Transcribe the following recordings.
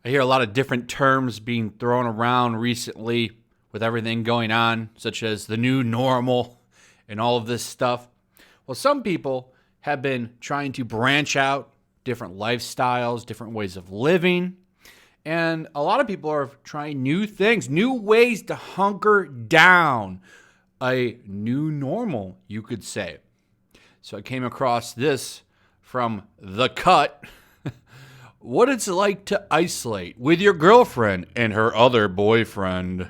I hear a lot of different terms being thrown around recently with everything going on, such as the new normal and all of this stuff. Well, some people have been trying to branch out different lifestyles, different ways of living. And a lot of people are trying new things, new ways to hunker down. A new normal, you could say. So I came across this from The Cut. What it's like to isolate with your girlfriend and her other boyfriend.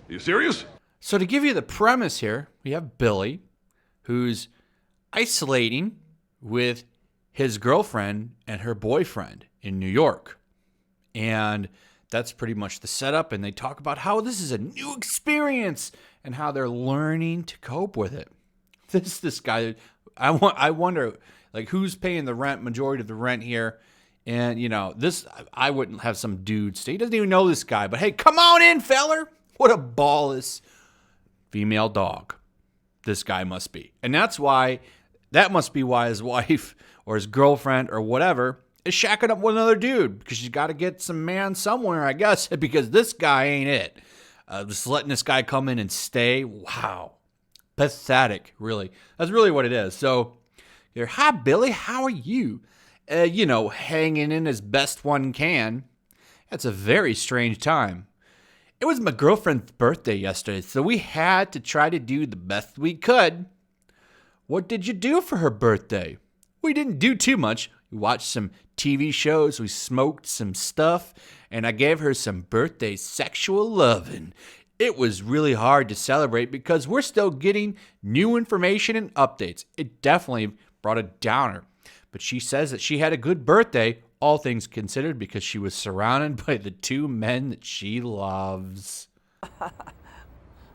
You serious? So to give you the premise here, we have Billy, who's isolating with his girlfriend and her boyfriend in New York. And that's pretty much the setup. And they talk about how this is a new experience and how they're learning to cope with it. This guy, I wonder, like, who's paying the rent, majority of the rent here. And, you know, this, I wouldn't have some dude stay. He doesn't even know this guy. But hey, come on in, feller. What a ballless female dog this guy must be. And that must be why his wife or his girlfriend or whatever is shacking up with another dude, because she's got to get some man somewhere, I guess, because this guy ain't it. Just letting this guy come in and stay. Wow. Pathetic, really. That's really what it is. So, you're, hi, Billy, how are you? Hanging in as best one can. That's a very strange time. It was my girlfriend's birthday yesterday, so we had to try to do the best we could. What did you do for her birthday? We didn't do too much. We watched some TV shows, we smoked some stuff, and I gave her some birthday sexual loving. It was really hard to celebrate because we're still getting new information and updates. It definitely brought a downer. But she says that she had a good birthday, all things considered, because she was surrounded by the two men that she loves.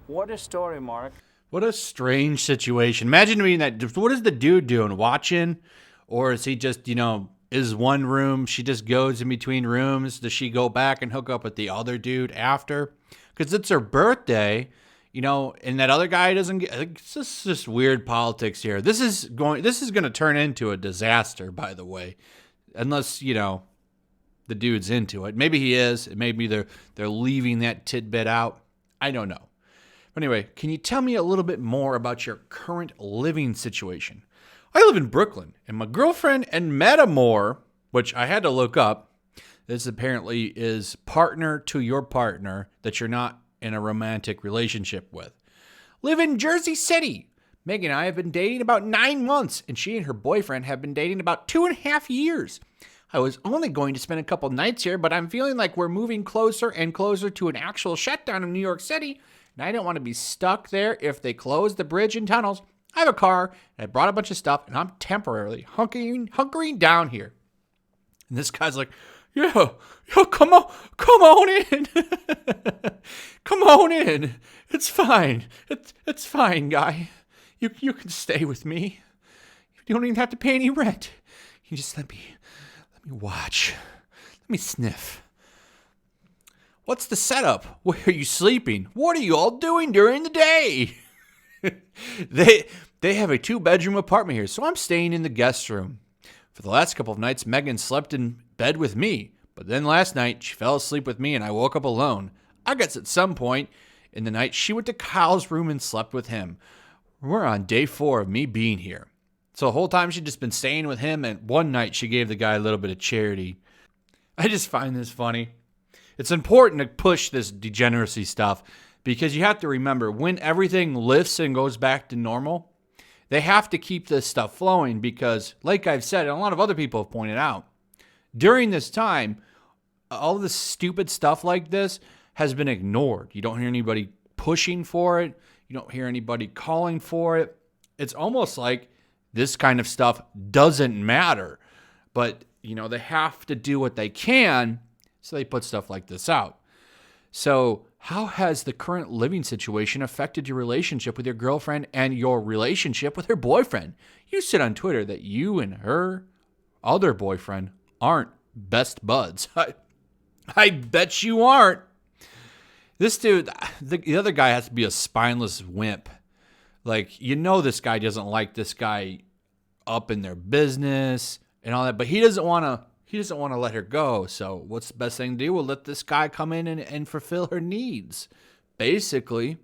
What a story, Mark. What a strange situation. Imagine being that. What is the dude doing? Watching? Or is he just, is one room, she just goes in between rooms? Does she go back and hook up with the other dude after? Because it's her birthday, and that other guy doesn't get. It's just weird politics here. This is going to turn into a disaster, by the way. Unless, the dude's into it. Maybe he is. Maybe they're leaving that tidbit out. I don't know. But anyway, can you tell me a little bit more about your current living situation? I live in Brooklyn, and my girlfriend and Metamore, which I had to look up, this apparently is partner to your partner that you're not in a romantic relationship with, live in Jersey City. Megan and I have been dating about 9 months, and she and her boyfriend have been dating about 2.5 years. I was only going to spend a couple nights here, but I'm feeling like we're moving closer and closer to an actual shutdown in New York City, and I don't want to be stuck there if they close the bridge and tunnels. I have a car, and I brought a bunch of stuff, and I'm temporarily hunkering down here. And this guy's like, yeah, come on in. Come on in. It's fine. It's fine, guy. You can stay with me. You don't even have to pay any rent. You just let me watch. Let me sniff. What's the setup? Where are you sleeping? What are you all doing during the day? They have a 2-bedroom apartment here, so I'm staying in the guest room. For the last couple of nights, Megan slept in bed with me, but then last night she fell asleep with me and I woke up alone. I guess at some point in the night she went to Kyle's room and slept with him. We're on day 4 of me being here. So the whole time she'd just been staying with him, and one night she gave the guy a little bit of charity. I just find this funny. It's important to push this degeneracy stuff because you have to remember, when everything lifts and goes back to normal, they have to keep this stuff flowing because, like I've said, and a lot of other people have pointed out, during this time, all this stupid stuff like this has been ignored. You don't hear anybody pushing for it. You don't hear anybody calling for it. It's almost like this kind of stuff doesn't matter. But, they have to do what they can, so they put stuff like this out. So how has the current living situation affected your relationship with your girlfriend and your relationship with her boyfriend? You said on Twitter that you and her other boyfriend aren't best buds. I bet you aren't. This dude, the other guy has to be a spineless wimp. Like, this guy doesn't like this guy up in their business and all that, but he doesn't want to let her go. So what's the best thing to do? We'll let this guy come in and fulfill her needs, basically.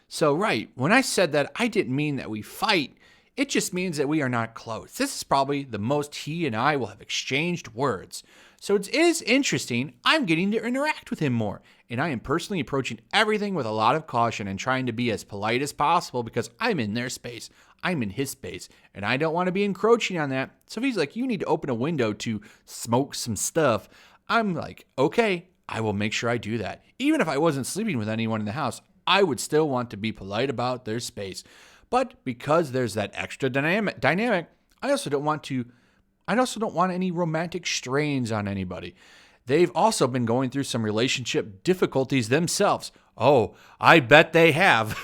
So, right, when I said that, I didn't mean that we fight. It just means that we are not close. This is probably the most he and I will have exchanged words. So it is interesting. I'm getting to interact with him more. And I am personally approaching everything with a lot of caution and trying to be as polite as possible because I'm in their space. I'm in his space. And I don't want to be encroaching on that. So if he's like, you need to open a window to smoke some stuff, I'm like, okay, I will make sure I do that. Even if I wasn't sleeping with anyone in the house, I would still want to be polite about their space. But because there's that extra dynamic, I also don't want any romantic strains on anybody. They've also been going through some relationship difficulties themselves. Oh, I bet they have.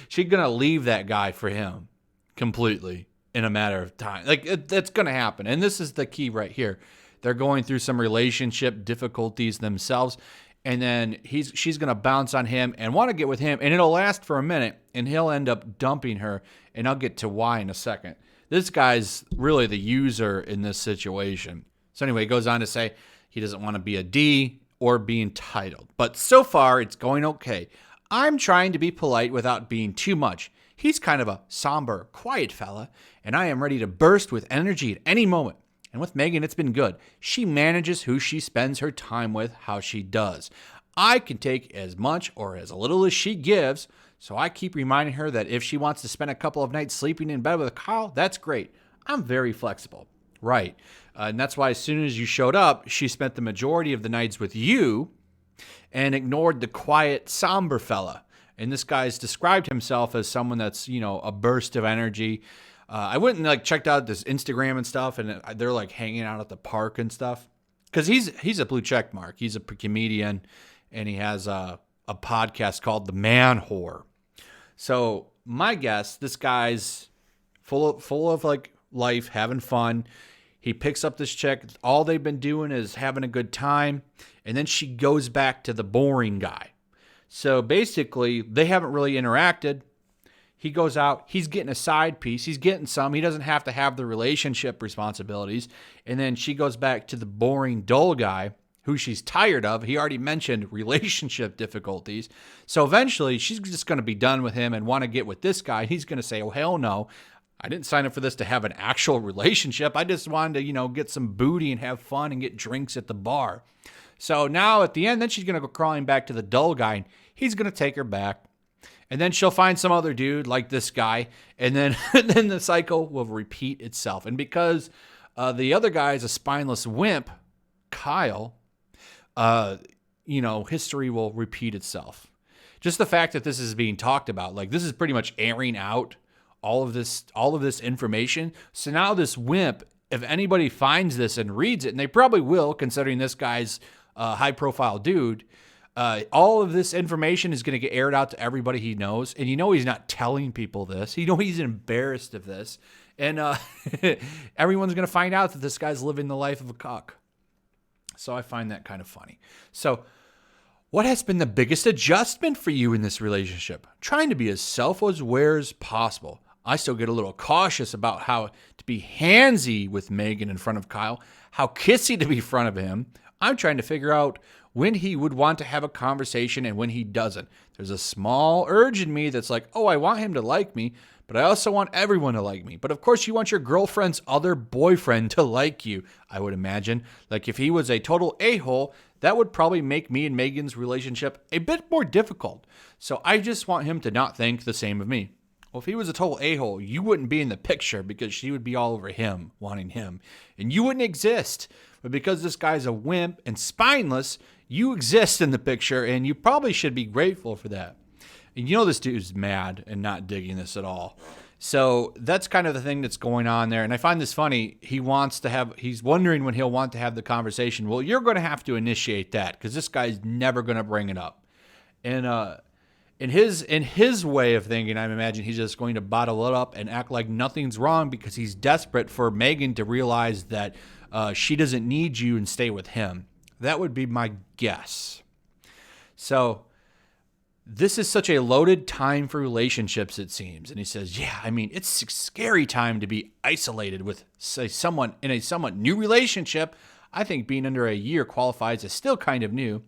She's going to leave that guy for him completely in a matter of time. Like, that's going to happen. And this is the key right here. They're going through some relationship difficulties themselves. And then she's going to bounce on him and want to get with him. And it'll last for a minute. And he'll end up dumping her. And I'll get to why in a second. This guy's really the user in this situation. So anyway, he goes on to say he doesn't want to be a D or be entitled. But so far, it's going okay. I'm trying to be polite without being too much. He's kind of a somber, quiet fella, and I am ready to burst with energy at any moment. And with Megan, it's been good. She manages who she spends her time with, how she does. I can take as much or as little as she gives, so I keep reminding her that if she wants to spend a couple of nights sleeping in bed with Kyle, that's great. I'm very flexible. Right. And that's why as soon as you showed up, she spent the majority of the nights with you and ignored the quiet, somber fella. And this guy's described himself as someone that's, a burst of energy. I went and checked out this Instagram and stuff, and they're hanging out at the park and stuff. Because he's a blue check mark. He's a comedian, and he has a podcast called The Man Whore. So my guess, this guy's full of life, having fun. He picks up this chick. All they've been doing is having a good time. And then she goes back to the boring guy. So basically, they haven't really interacted. He goes out. He's getting a side piece. He's getting some. He doesn't have to have the relationship responsibilities. And then she goes back to the boring, dull guy who she's tired of. He already mentioned relationship difficulties. So eventually, she's just going to be done with him and want to get with this guy. He's going to say, oh, hell no. I didn't sign up for this to have an actual relationship. I just wanted to, get some booty and have fun and get drinks at the bar. So now at the end, then she's going to go crawling back to the dull guy, and he's going to take her back. And then she'll find some other dude like this guy, and then then the cycle will repeat itself. And because the other guy is a spineless wimp, Kyle, history will repeat itself. Just the fact that this is being talked about, this is pretty much airing out all of this information. So now this wimp, if anybody finds this and reads it, and they probably will, considering this guy's high-profile dude, all of this information is going to get aired out to everybody he knows. And he's not telling people this. He's embarrassed of this. And everyone's going to find out that this guy's living the life of a cuck. So I find that kind of funny. So what has been the biggest adjustment for you in this relationship? Trying to be as self-aware as possible. I still get a little cautious about how to be handsy with Megan in front of Kyle, how kissy to be in front of him. I'm trying to figure out when he would want to have a conversation and when he doesn't. There's a small urge in me that's like, oh, I want him to like me, but I also want everyone to like me. But of course, you want your girlfriend's other boyfriend to like you, I would imagine. If he was a total a-hole, that would probably make me and Megan's relationship a bit more difficult. So I just want him to not think the same of me. Well, if he was a total a-hole, you wouldn't be in the picture because she would be all over him, wanting him. And you wouldn't exist. But because this guy's a wimp and spineless, you exist in the picture, and you probably should be grateful for that. And this dude's mad and not digging this at all. So that's kind of the thing that's going on there. And I find this funny. He's wondering when he'll want to have the conversation. Well, you're going to have to initiate that because this guy's never going to bring it up. And in his way of thinking, I imagine he's just going to bottle it up and act like nothing's wrong because he's desperate for Megan to realize that she doesn't need you and stay with him. That would be my guess. So this is such a loaded time for relationships, it seems. And he says, yeah, I mean, it's a scary time to be isolated with, say, someone in a somewhat new relationship. I think being under a year qualifies as still kind of new.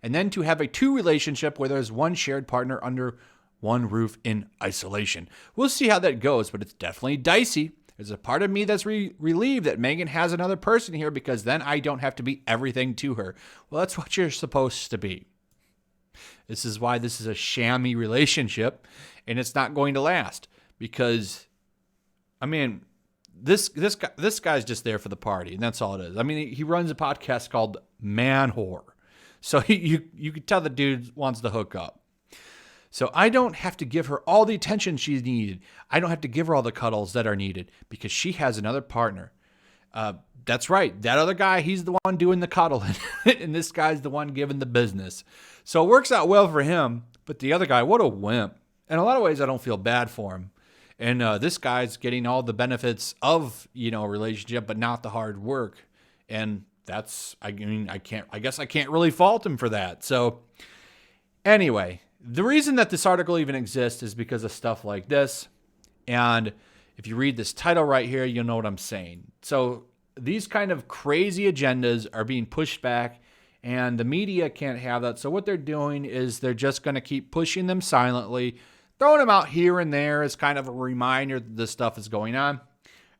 And then to have a two relationship where there's one shared partner under one roof in isolation. We'll see how that goes, but it's definitely dicey. There's a part of me that's relieved that Megan has another person here because then I don't have to be everything to her. Well, that's what you're supposed to be. This is why this is a shammy relationship, and it's not going to last because, I mean, this guy's just there for the party, and that's all it is. I mean, he runs a podcast called Man Whore, so you can tell the dude wants to hook up. So I don't have to give her all the attention she's needed. I don't have to give her all the cuddles that are needed because she has another partner. That's right. That other guy, he's the one doing the cuddling, and this guy's the one giving the business. So it works out well for him, but the other guy, what a wimp. In a lot of ways, I don't feel bad for him. And this guy's getting all the benefits of, a relationship, but not the hard work. And that's, I guess I can't really fault him for that. So anyway, the reason that this article even exists is because of stuff like this. And if you read this title right here, you'll know what I'm saying. So these kind of crazy agendas are being pushed back, and the media can't have that. So what they're doing is they're just going to keep pushing them silently, throwing them out here and there as kind of a reminder that this stuff is going on.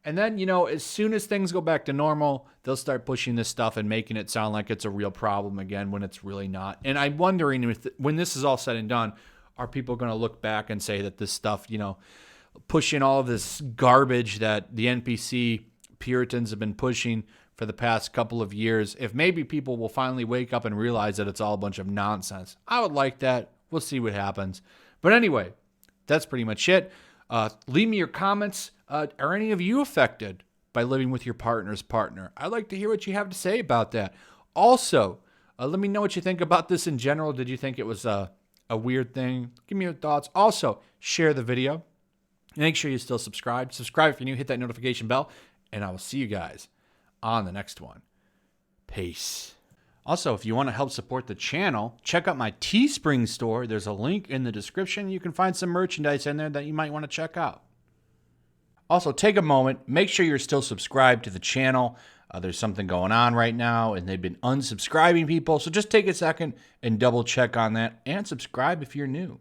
And then, as soon as things go back to normal, they'll start pushing this stuff and making it sound like it's a real problem again when it's really not. And I'm wondering if, when this is all said and done, are people going to look back and say that this stuff, pushing all of this garbage that the NPC Puritans have been pushing for the past couple of years, if maybe people will finally wake up and realize that it's all a bunch of nonsense. I would like that. We'll see what happens. But anyway, that's pretty much it. Leave me your comments. Are any of you affected by living with your partner's partner? I'd like to hear what you have to say about that. Also, let me know what you think about this in general. Did you think it was a weird thing? Give me your thoughts. Also, share the video. Make sure you still subscribe. Subscribe if you're new. Hit that notification bell. And I will see you guys on the next one. Peace. Also, if you want to help support the channel, check out my Teespring store. There's a link in the description. You can find some merchandise in there that you might want to check out. Also, take a moment. Make sure you're still subscribed to the channel. There's something going on right now, and they've been unsubscribing people. So just take a second and double check on that and subscribe if you're new.